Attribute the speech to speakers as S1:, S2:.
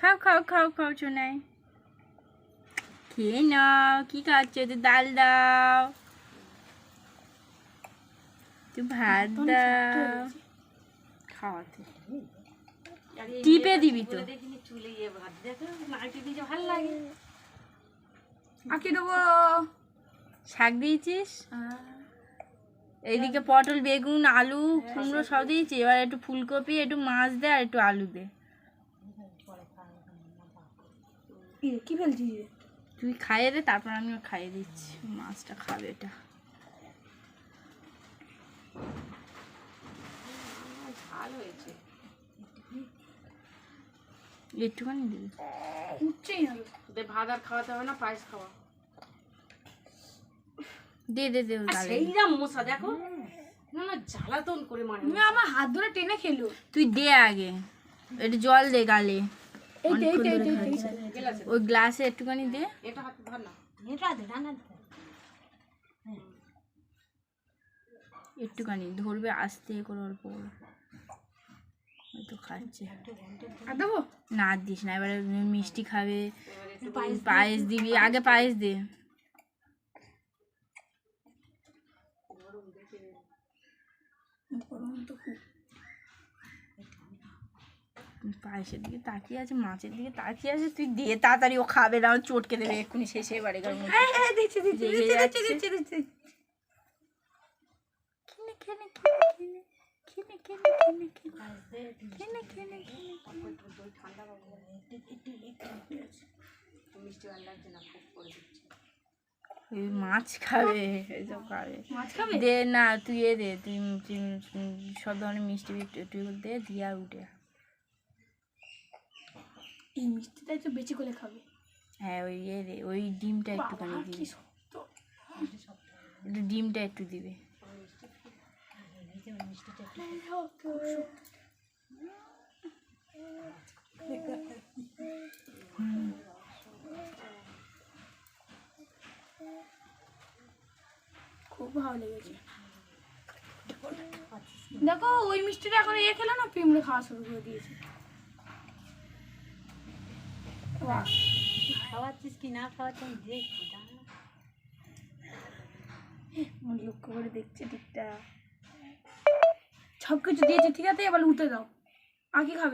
S1: খাও খাও খাও খাও শোনাই, খেয়ে নাও। কি খাচ্ছ? তুই ডাল দাও, তুই ভাত দাও, খাওয়াতে টিপে দিবি তো।
S2: আঁকি দেবো।
S1: শাক দিয়েছিস, এইদিকে পটল, বেগুন, আলু, কুমড়ো সব দিয়েছি। এবার একটু ফুলকপি, একটু মাছ দে, আর একটু আলু দে।
S2: কি ফেলছিস?
S1: তুই খাইয়ে দে, তারপর আমি খাইয়ে দিচ্ছি। মাছটা খাবে এটা।
S3: ভালো হয়েছে,
S1: একটুখানি দিবি,
S2: উঠছেই না।
S3: তোদের ভাত আর খাওয়াতে হবে না, পায়েস খাওয়া।
S1: দে দে দে গালে।
S3: সেইরা মশা দেখো, না না জ্বালাতন করে মানে।
S2: তুমি আমার হাত ধরে টেনে খেলো।
S1: তুই দে আগে, একটু জল দে গালে।
S2: এই তো, এই তো, এই তো, এই তো, এই তো।
S3: গেলাছে
S1: ওই গ্লাসে একটুখানি দে।
S3: এটা হাতে ধর না,
S1: একটুখানি ধরবে, আস্তে করে অল্প করে। ওই তো খাচ্ছে।
S2: আর দেবো?
S1: না আর দিস না, এবারে মিষ্টি খাবে, পায়েস দিবি। আগে পায়েস দে। পায়েসের দিকে তাকিয়ে আছে, মাছের দিকে তাকিয়ে আছে। তুই দে তাড়াতাড়ি, ও খাবে না, ও চটকে দেবে এক্ষুনি শেষে। এবারে
S2: দিচ্ছি, দিচ্ছি,
S1: রেগে
S2: দিচ্ছি,
S1: যাচ্ছে।
S2: দিচ্ছি, দিচ্ছি।
S1: খেনে খেনে খেনে খেনে খেনে খেনে খেনে খেনে
S3: মিষ্টি ভালো লাগছে না, খুব করে দিচ্ছি।
S1: ওই মাছ খাবে, এসব খাবে।
S2: মাছ খাবে?
S1: দে না, তুই এ দে, তুই সব ধরনের মিষ্টি একটু একটু দে, দিয়ে আর উঠে।
S2: এই মিষ্টিটা একটু বেশি করে খাবে।
S1: হ্যাঁ ওই এ দে, ওই ডিমটা একটুখানি
S2: বাবা, কি
S1: দিবি,
S2: শক্ত।
S1: একটু ডিমটা একটু দিবি।
S2: খুব ভালো লেগেছে। দেখো ওই মিষ্টিটা এখন ইয়ে খেলো না, পিমড়ে খাওয়া শুরু করে দিয়েছে।
S3: খাওয়াচ্ছিস কি না খাওয়াচ্ছিস আমি দেখছি,
S2: মন লক্ষ্য করে দেখছে ঠিকটা। সব কিছু দিয়েছে, ঠিক আছে, এবার উঠে দাও। আর কি খাবে?